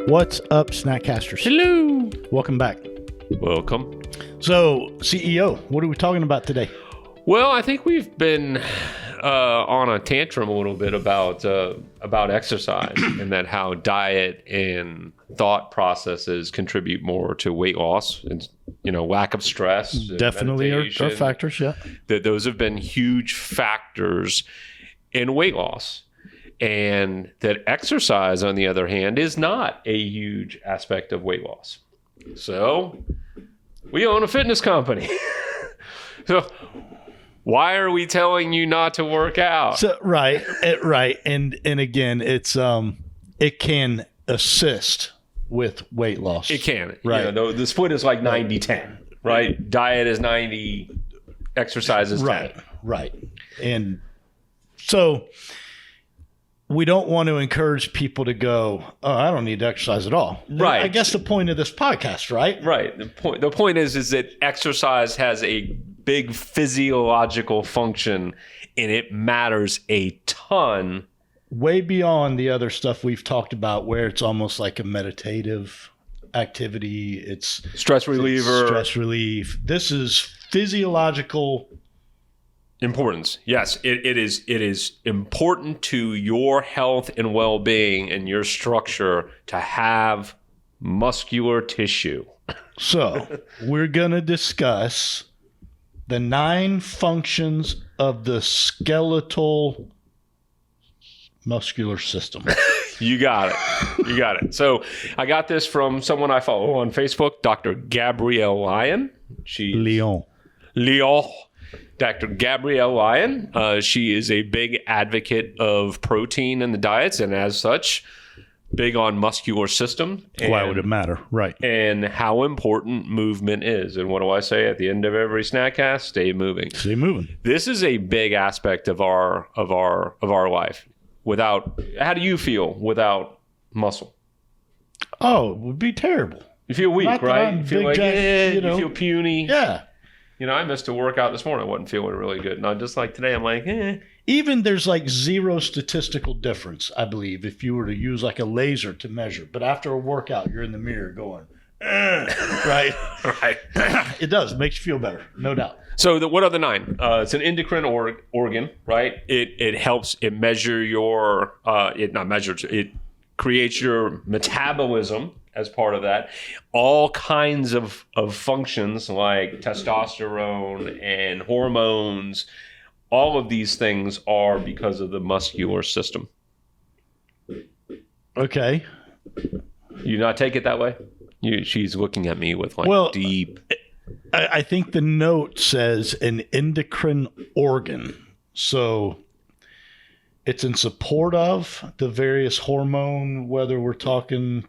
What's up, Snackcasters? Hello. Welcome back. Welcome. So, CEO, what are we talking about today? Well, I think we've been on a tantrum a little bit about exercise and that how diet and thought processes contribute more to weight loss and, lack of stress. Definitely are factors, yeah. That those have been huge factors in weight loss. And that exercise, on the other hand, is not a huge aspect of weight loss. So we own a fitness company. So why are we telling you not to work out? So, right. And again, it's it can assist with weight loss. It can. Right. The split is like 90-10, right? Diet is 90, exercise is 10. Right. And so we don't want to encourage people to go, oh, I don't need to exercise at all. Right. I guess the point of this podcast, right? Right. The point is that exercise has a big physiological function and it matters a ton. Way beyond the other stuff we've talked about where it's almost like a meditative activity. It's stress reliever. Stress relief. This is physiological importance. Yes, it is important to your health and well-being and your structure to have muscular tissue. So we're going to discuss the 9 functions of the skeletal muscular system. You got it. So I got this from someone I follow on Facebook, Dr. Gabrielle Lyon. Lyon. Dr. Gabrielle Lyon. She is a big advocate of protein in the diets and as such, big on muscular system. Why would it matter? Right. And how important movement is. And what do I say at the end of every Snackcast? Stay moving. Stay moving. This is a big aspect of our life. How do you feel without muscle? Oh, it would be terrible. You feel weak, right? You feel like, you feel puny. Yeah. I missed a workout this morning. I wasn't feeling really good. And I just like today, I'm like, Even there's like zero statistical difference, I believe, if you were to use like a laser to measure. But after a workout, you're in the mirror going, right? Right. It does. It makes you feel better. No doubt. So what are the 9? It's an endocrine organ, right? It helps, it measure your, it creates your metabolism as part of that. All kinds of functions like testosterone and hormones, all of these things are because of the muscular system. Okay. You not take it that way? She's looking at me with deep... I think the note says an endocrine organ. So it's in support of the various hormone, whether we're talking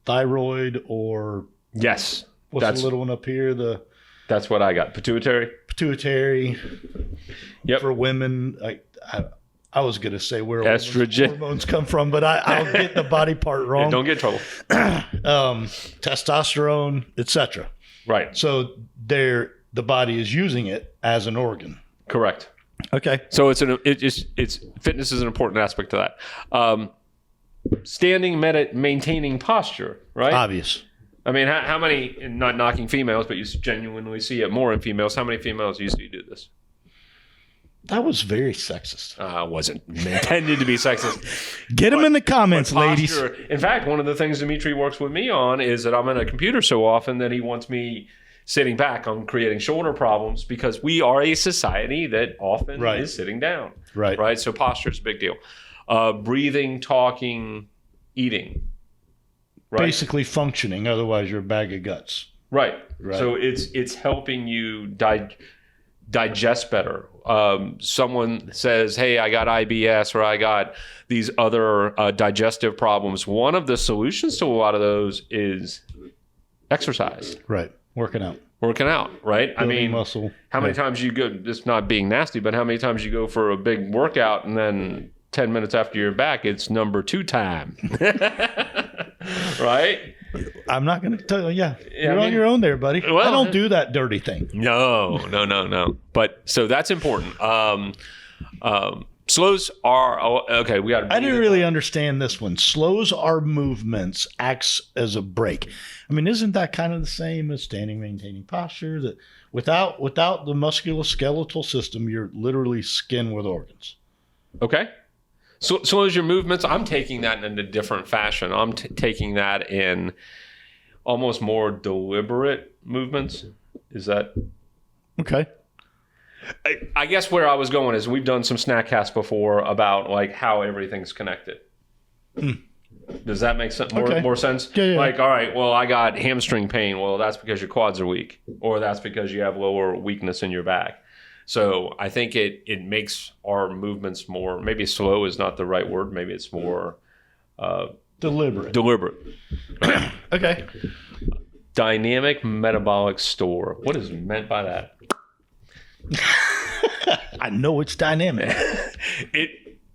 thyroid or yes, what's the little one up here? That's what I got. Pituitary. Yep. For women, I was going to say where estrogen hormones come from, but I'll get the body part wrong. Yeah, don't get in trouble. Testosterone, etc. Right. So the body is using it as an organ. Correct. Okay. So it's fitness is an important aspect to that. Standing, maintaining posture, right? Obvious. I mean, how many, not knocking females, but you genuinely see it more in females. How many females do you see do this? That was very sexist. Wasn't intended to be sexist. Get them in the comments, ladies. In fact, one of the things Dimitri works with me on is that I'm in a computer so often that he wants me sitting back. I'm creating shoulder problems because we are a society that often is sitting down. Right. So posture is a big deal. Breathing, talking, eating. Right? Basically functioning. Otherwise, you're a bag of guts. Right. So it's helping you digest better. Someone says, hey, I got IBS or I got these other digestive problems. One of the solutions to a lot of those is exercise. Right. Working out, right? Building muscle. How many times you go, just not being nasty, but how many times you go for a big workout and then 10 minutes after you're back, it's number 2 time. Right? I'm not going to tell you. Yeah. You're on your own there, buddy. Well, I don't do that dirty thing. No. But so that's important. Slows are okay. We got. I didn't really understand this one. Slows our movements, acts as a brake. I mean, isn't that kind of the same as standing, maintaining posture? That without the musculoskeletal system, you're literally skin with organs. Okay. So slows your movements. I'm taking that in a different fashion. I'm taking that in almost more deliberate movements. Is that okay? I guess where I was going is we've done some snack casts before about like how everything's connected. Does that make more sense? Yeah. Like, all right, well, I got hamstring pain. Well, that's because your quads are weak, or that's because you have lower weakness in your back. So I think it makes our movements more, maybe slow is not the right word. Maybe it's more deliberate. Okay. Dynamic metabolic store. What is meant by that? I know it's dynamic.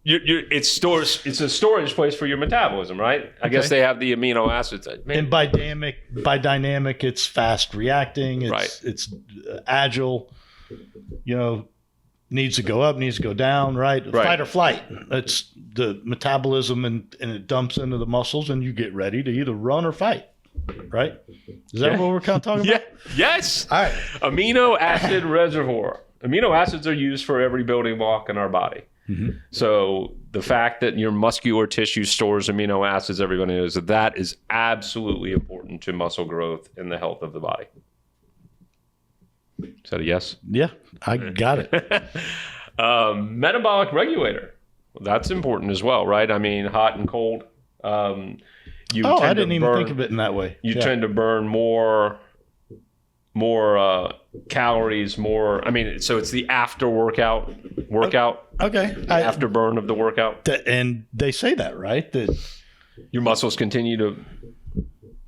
It's a storage place for your metabolism, right? I guess they have the amino acids. And by dynamic, it's fast reacting. It's agile. Needs to go up, needs to go down, right? Fight or flight. It's the metabolism and it dumps into the muscles, and you get ready to either run or fight. Right? Is that what we're kind of talking about? Yes. All right. Amino acid reservoir. Amino acids are used for every building block in our body. Mm-hmm. So the fact that your muscular tissue stores amino acids, everybody knows that is absolutely important to muscle growth and the health of the body. Is that a yes? Yeah, I got it. Metabolic regulator. Well, that's important as well, right? I mean, hot and cold. I didn't even think of it in that way. You tend to burn more calories, more. I mean, so it's the after workout. Okay. Afterburn of the workout. And they say that, right? That your muscles continue to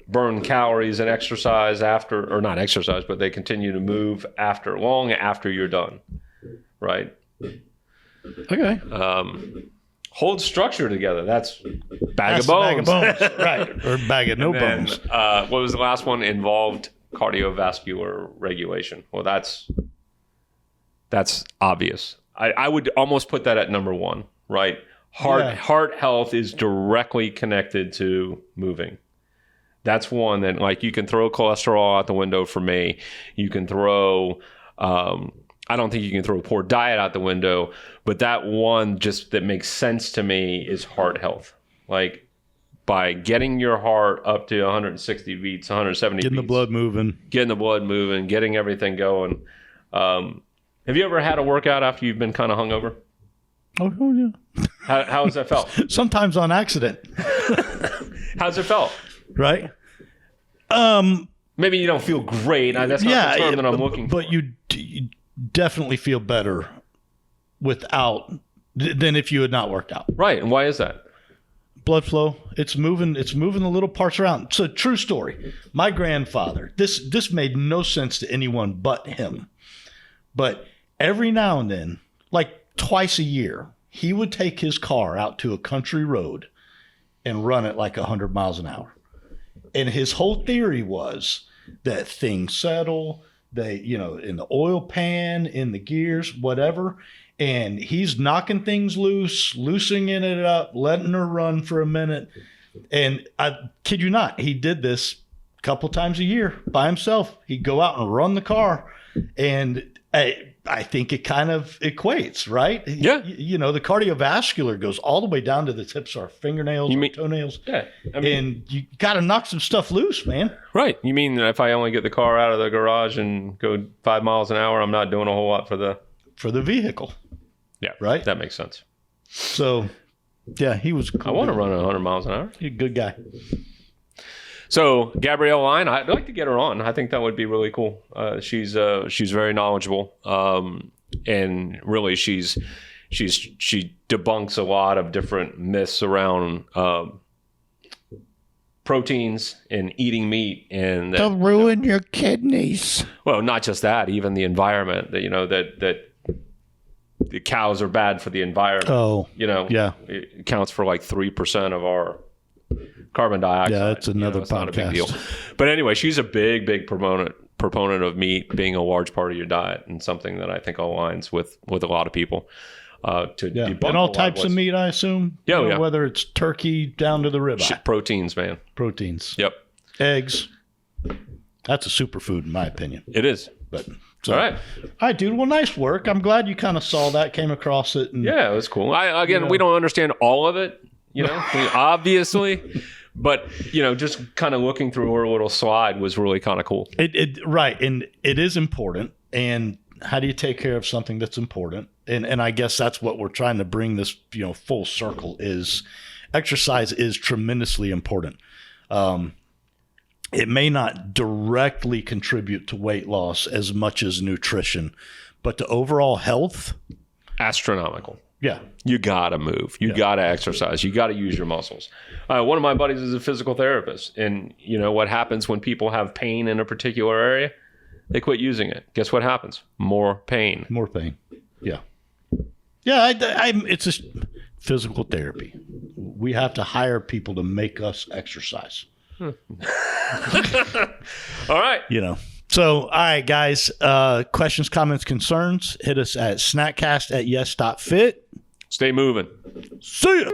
burn calories and exercise after, or not exercise, but they continue to move long after you're done, right? Okay. Hold structure together. That's bag of bones. Right? Or bag of no bones. What was the last one? Involved cardiovascular regulation. Well, that's obvious. I would almost put that at number one, right? Heart health is directly connected to moving. That's one that, like, you can throw cholesterol out the window for me. You can throw, I don't think you can throw a poor diet out the window, but that one just that makes sense to me is heart health. Like, by getting your heart up to 160 beats, 170 beats. Getting the blood moving. Getting everything going. Have you ever had a workout after you've been kind of hungover? Oh, yeah. How has that felt? Sometimes on accident. How's it felt? Right. Maybe you don't feel great. That's not the term that I'm looking for. But you definitely feel better than if you had not worked out. Right. And why is that? Blood flow. It's moving the little parts around. It's a true story. My grandfather, this made no sense to anyone but him. But every now and then, like twice a year, he would take his car out to a country road and run it like 100 miles an hour. And his whole theory was that things settle, in the oil pan, in the gears, whatever. And he's knocking things loose, loosening it up, letting her run for a minute. And I kid you not, he did this a couple times a year by himself. He'd go out and run the car. And I think it kind of equates, right? Yeah. The cardiovascular goes all the way down to the tips of our fingernails, our toenails. Yeah. And you got to knock some stuff loose, man. Right. You mean if I only get the car out of the garage and go 5 miles an hour, I'm not doing a whole lot for the vehicle. Yeah. Right. That makes sense. So, yeah, he was cool. I want to run 100 miles an hour. He's a good guy. So Gabrielle Line, I'd like to get her on. I think that would be really cool. She's very knowledgeable, and really she debunks a lot of different myths around proteins and eating meat, and they'll ruin your kidneys. Well, not just that, even the environment. That the cows are bad for the environment. Oh, yeah, it accounts for like 3% of our carbon dioxide. Yeah, that's another podcast. Not a big deal. But anyway, she's a big proponent of meat being a large part of your diet, and something that I think aligns with a lot of people. to debunk and all a lot types of what's- meat, I assume. Yeah, You know, yeah. Whether it's turkey down to the ribeye, Shit, proteins, man. proteins, Yep, eggs. That's a superfood, in my opinion. it is. But so, All right. all right, dude. Well, nice work. I'm glad you kind of saw that, came across it, and Yeah, it was cool. We don't understand all of it, obviously, but just kind of looking through our little slide was really kind of cool. It right, and it is important. And how do you take care of something that's important? And I guess that's what we're trying to bring this full circle is. Exercise is tremendously important. It may not directly contribute to weight loss as much as nutrition, but to overall health, Astronomical. yeah. You gotta move. You gotta exercise. You gotta use your muscles. One of my buddies is a physical therapist, and what happens when people have pain in a particular area? They quit using it. Guess what happens? More pain. More pain. Yeah. Yeah, it's just physical therapy. We have to hire people to make us exercise. All right. So, all right, guys. Questions, comments, concerns, hit us at snackcast@yes.fit. Stay moving. See ya.